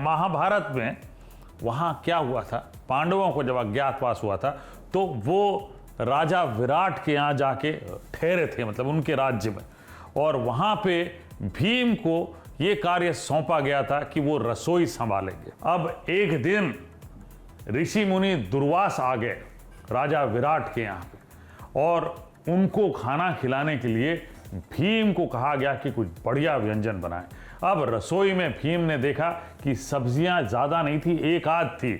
महाभारत में वहाँ क्या हुआ था, पांडवों को जब अज्ञातवास हुआ था तो वो राजा विराट के यहाँ जाके ठहरे थे, मतलब उनके राज्य में, और वहाँ पे भीम को ये कार्य सौंपा गया था कि वो रसोई संभालेंगे। अब एक दिन ऋषि मुनि दुर्वास आ गए राजा विराट के यहाँ पे, और उनको खाना खिलाने के लिए भीम को कहा गया कि कुछ बढ़िया व्यंजन बनाए। अब रसोई में भीम ने देखा कि सब्जियां ज़्यादा नहीं थी, एक आध थी,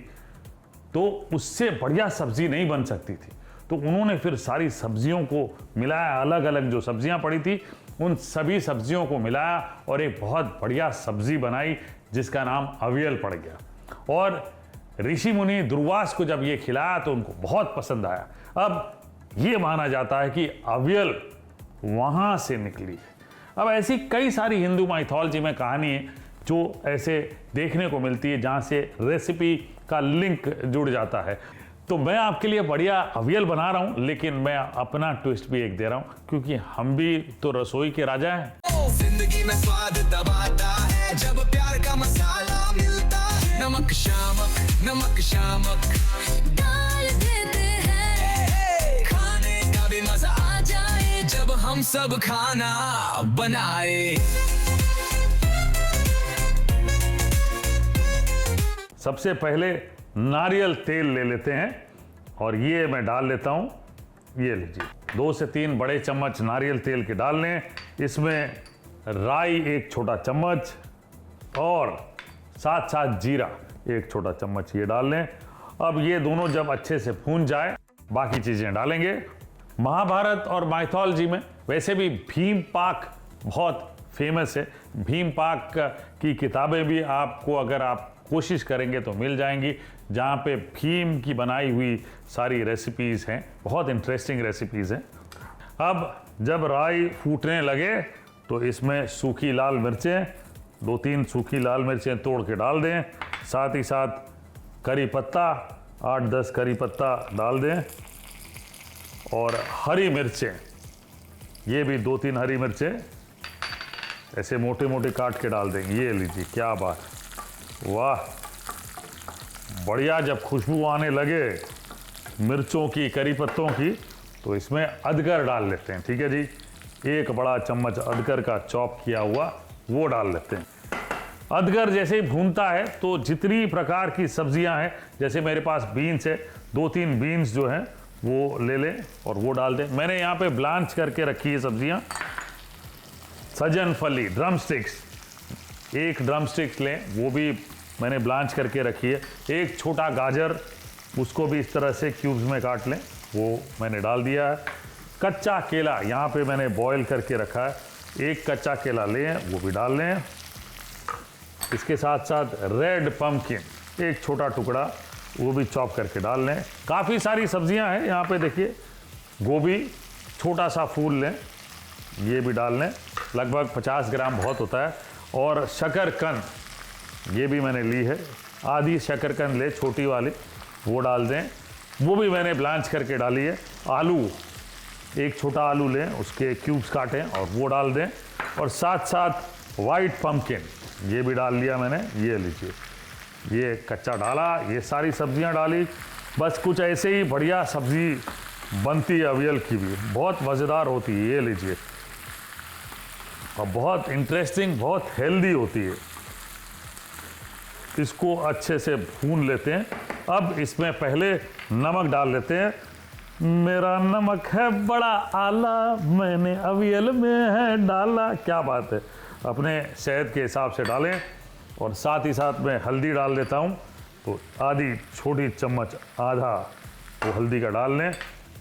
तो उससे बढ़िया सब्जी नहीं बन सकती थी। तो उन्होंने फिर सारी सब्जियों को मिलाया, अलग अलग जो सब्जियां पड़ी थी उन सभी सब्जियों को मिलाया और एक बहुत बढ़िया सब्जी बनाई जिसका नाम अवियल पड़ गया। और ऋषि मुनि दुर्वास को जब ये खिलाया तो उनको बहुत पसंद आया। अब ये माना जाता है कि अवियल वहाँ से निकली है। अब ऐसी कई सारी हिंदू माइथोलॉजी में कहानी है जो ऐसे देखने को मिलती है जहाँ से रेसिपी का लिंक जुड़ जाता है। तो मैं आपके लिए बढ़िया अवियल बना रहा हूँ, लेकिन मैं अपना ट्विस्ट भी एक दे रहा हूँ क्योंकि हम भी तो रसोई के राजा हैं। जिंदगी में स्वाद दबाता है जब प्यार का मसाला मिलता है। नमक शामक डाल देते हैं, खाने का भी मजा आ जाए जब हम सब खाना बनाए। सबसे पहले नारियल तेल ले लेते हैं और ये मैं डाल लेता हूँ। ये लीजिए 2 से 3 बड़े चम्मच नारियल तेल के डाल लें। इसमें राई 1 छोटा चम्मच और साथ साथ जीरा 1 छोटा चम्मच ये डाल लें। अब ये दोनों जब अच्छे से भून जाए बाकी चीज़ें डालेंगे। महाभारत और माइथोलॉजी में वैसे भी भीम पाक बहुत फेमस है। भीम पाक की किताबें भी आपको अगर आप कोशिश करेंगे तो मिल जाएंगी, जहाँ पे भीम की बनाई हुई सारी रेसिपीज़ हैं, बहुत इंटरेस्टिंग रेसिपीज़ हैं। अब जब राई फूटने लगे तो इसमें सूखी लाल मिर्चें 2-3 सूखी लाल मिर्चें तोड़ के डाल दें। साथ ही साथ करी पत्ता 8-10 करी पत्ता डाल दें और हरी मिर्चें, ये भी 2-3 हरी मिर्चें ऐसे मोटे मोटे काट के डाल देंगे। ये लीजिए, क्या बात, वाह बढ़िया। जब खुशबू आने लगे मिर्चों की, करी पत्तों की, तो इसमें अदरक डाल लेते हैं। ठीक है जी, 1 बड़ा चम्मच अदरक का चॉप किया हुआ वो डाल लेते हैं। अदरक जैसे ही भूनता है तो जितनी प्रकार की सब्जियां हैं, जैसे मेरे पास बीन्स है, 2-3 बीन्स जो हैं वो ले लें और वो डाल दें। मैंने यहाँ पे ब्लांच करके रखी है सब्जियां। सजन फली ड्रम स्टिक्स 1 ड्रम स्टिक्स लें, वो भी मैंने ब्लांच करके रखी है। 1 छोटा गाजर, उसको भी इस तरह से क्यूब्स में काट लें, वो मैंने डाल दिया है। कच्चा केला यहाँ पे मैंने बॉईल करके रखा है, 1 कच्चा केला लें, वो भी डाल लें। इसके साथ साथ रेड पम्पकिन 1 छोटा टुकड़ा, वो भी चॉप करके डाल लें। काफ़ी सारी सब्जियां हैं यहाँ पे, देखिए गोभी छोटा सा फूल लें, ये भी डाल लें, लगभग 50 ग्राम बहुत होता है। और शकरकंद ये भी मैंने ली है, आधी शकरकंद ले छोटी वाली, वो डाल दें, वो भी मैंने ब्लांच करके डाली है। आलू 1 छोटा आलू लें, उसके क्यूब्स काटें और वो डाल दें। और साथ साथ वाइट पम्पकिन ये भी डाल लिया मैंने, ये लीजिए, ये कच्चा डाला, ये सारी सब्जियां डाली। बस कुछ ऐसे ही बढ़िया सब्जी बनती है अवियल की भी, बहुत मज़ेदार होती है। ये लीजिए, और बहुत इंटरेस्टिंग, बहुत हेल्दी होती है। इसको अच्छे से भून लेते हैं। अब इसमें पहले नमक डाल लेते हैं। मेरा नमक है बड़ा आला, मैंने अवियल में है डाला। क्या बात है, अपने सेहत के हिसाब से डालें। और साथ ही साथ मैं हल्दी डाल देता हूँ, तो आधी छोटी चम्मच आधा वो हल्दी का डाल लें।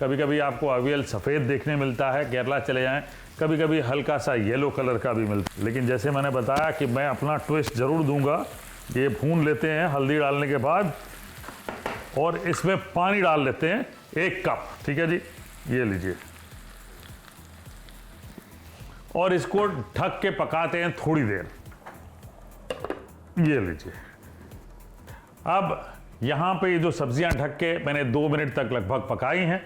कभी कभी आपको अवियल सफ़ेद देखने मिलता है, केरला चले जाएं, कभी कभी हल्का सा येलो कलर का भी मिलता है, लेकिन जैसे मैंने बताया कि मैं अपना ट्विस्ट ज़रूर दूंगा। ये भून लेते हैं हल्दी डालने के बाद, और इसमें पानी डाल लेते हैं 1 कप। ठीक है जी, ये लीजिए, और इसको ढक के पकाते हैं थोड़ी देर। ये लीजिए, अब यहाँ पे ये जो सब्जियां ढक के मैंने 2 मिनट तक लगभग पकाई हैं।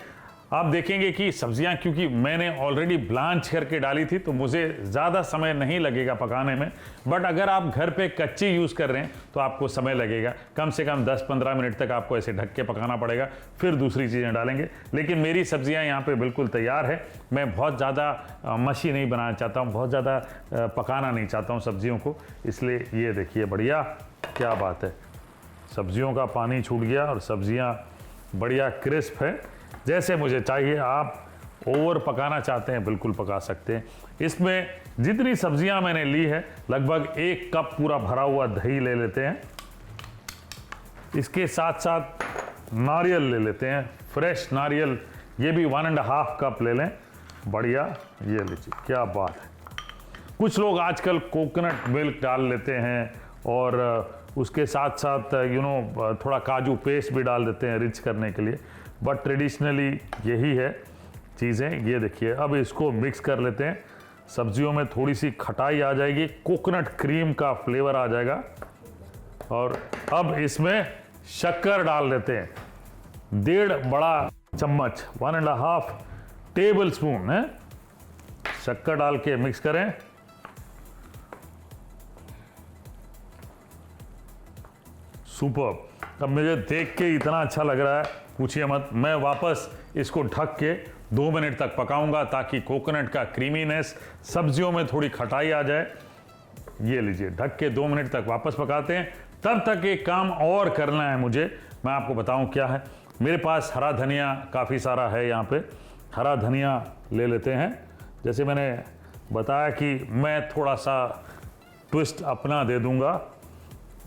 आप देखेंगे कि सब्जियां, क्योंकि मैंने ऑलरेडी ब्लांच करके डाली थी तो मुझे ज़्यादा समय नहीं लगेगा पकाने में। बट अगर आप घर पे कच्ची यूज़ कर रहे हैं तो आपको समय लगेगा, कम से कम 10-15 मिनट तक आपको ऐसे ढक के पकाना पड़ेगा, फिर दूसरी चीज़ें डालेंगे। लेकिन मेरी सब्जियां यहाँ पे बिल्कुल तैयार है। मैं बहुत ज़्यादा मशी नहीं बनाना चाहता हूँ, बहुत ज़्यादा पकाना नहीं चाहता हूँ सब्जियों को, इसलिए ये देखिए बढ़िया, क्या बात है, सब्जियों का पानी छूट गया और सब्जियां बढ़िया क्रिस्प है, जैसे मुझे चाहिए। आप ओवर पकाना चाहते हैं बिल्कुल पका सकते हैं। इसमें जितनी सब्जियां मैंने ली है लगभग 1 कप पूरा भरा हुआ दही ले लेते हैं। इसके साथ साथ नारियल ले लेते हैं, फ्रेश नारियल, ये भी 1.5 कप ले लें। बढ़िया, ये लीजिए, क्या बात है। कुछ लोग आजकल कोकोनट मिल्क डाल लेते हैं और उसके साथ साथ थोड़ा काजू पेस्ट भी डाल देते हैं रिच करने के लिए, बट ट्रेडिशनली यही है चीज़ें। ये देखिए, अब इसको मिक्स कर लेते हैं। सब्जियों में थोड़ी सी खटाई आ जाएगी, कोकोनट क्रीम का फ्लेवर आ जाएगा। और अब इसमें शक्कर डाल देते हैं, 1.5 बड़ा चम्मच, 1.5 टेबल स्पून है, शक्कर डाल के मिक्स करें। सुपर। अब मुझे देख के इतना अच्छा लग रहा है, पूछिए मत। मैं वापस इसको ढक के 2 मिनट तक पकाऊंगा ताकि कोकोनट का क्रीमीनेस, सब्जियों में थोड़ी खटाई आ जाए। ये लीजिए, ढक के 2 मिनट तक वापस पकाते हैं। तब तक एक काम और करना है मुझे, मैं आपको बताऊं क्या है। मेरे पास हरा धनिया काफ़ी सारा है, यहाँ पे हरा धनिया ले लेते हैं। जैसे मैंने बताया कि मैं थोड़ा सा ट्विस्ट अपना दे दूंगा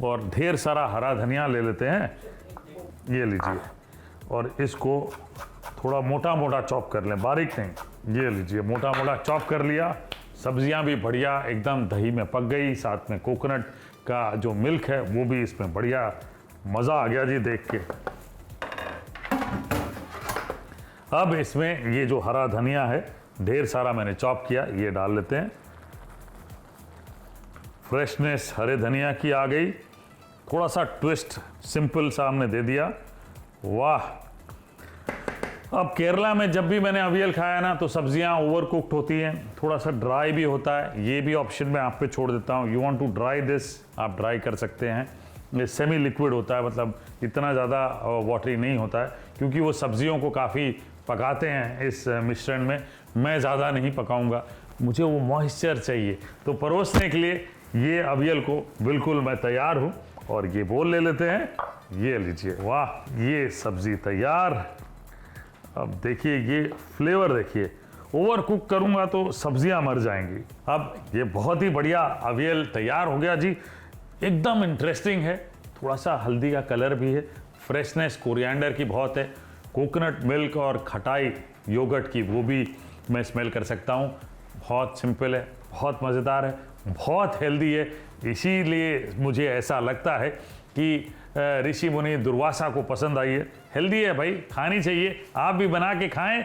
और ढेर सारा हरा धनिया ले लेते हैं। ये लीजिए, और इसको थोड़ा मोटा मोटा चॉप कर लें, बारीक नहीं। ये लीजिए, मोटा मोटा चॉप कर लिया। सब्जियां भी बढ़िया एकदम दही में पक गई, साथ में कोकोनट का जो मिल्क है वो भी इसमें बढ़िया, मज़ा आ गया जी देख के। अब इसमें ये जो हरा धनिया है ढेर सारा मैंने चॉप किया, ये डाल लेते हैं। फ्रेशनेस हरे धनिया की आ गई, थोड़ा सा ट्विस्ट सिंपल सा हमने दे दिया। वाह। अब केरला में जब भी मैंने अवियल खाया ना तो सब्जियां ओवर कुक्ड होती हैं, थोड़ा सा ड्राई भी होता है। ये भी ऑप्शन मैं आप पे छोड़ देता हूँ। You want to dry this, आप ड्राई कर सकते हैं। ये सेमी लिक्विड होता है, मतलब इतना ज़्यादा वाटरी नहीं होता है, क्योंकि वो सब्जियों को काफ़ी पकाते हैं इस मिश्रण में। मैं ज़्यादा नहीं पकाऊंगा, मुझे वो मॉइस्चर चाहिए। तो परोसने के लिए ये अवियल को बिल्कुल मैं तैयार हूँ। और ये बोल ले लेते हैं, ये लीजिए, वाह, ये सब्जी तैयार। अब देखिए ये फ्लेवर देखिए, ओवर कुक करूंगा तो सब्जियां मर जाएंगी। अब ये बहुत ही बढ़िया अवियल तैयार हो गया जी, एकदम इंटरेस्टिंग है। थोड़ा सा हल्दी का कलर भी है, फ्रेशनेस कोरिएंडर की बहुत है, कोकोनट मिल्क और खटाई योगर्ट की वो भी मैं स्मेल कर सकता हूँ। बहुत सिंपल है, बहुत मज़ेदार है, बहुत हेल्दी है। इसीलिए मुझे ऐसा लगता है कि ऋषि मुनि दुर्वासा को पसंद आई है। हेल्दी है भाई, खानी चाहिए। आप भी बना के खाएं।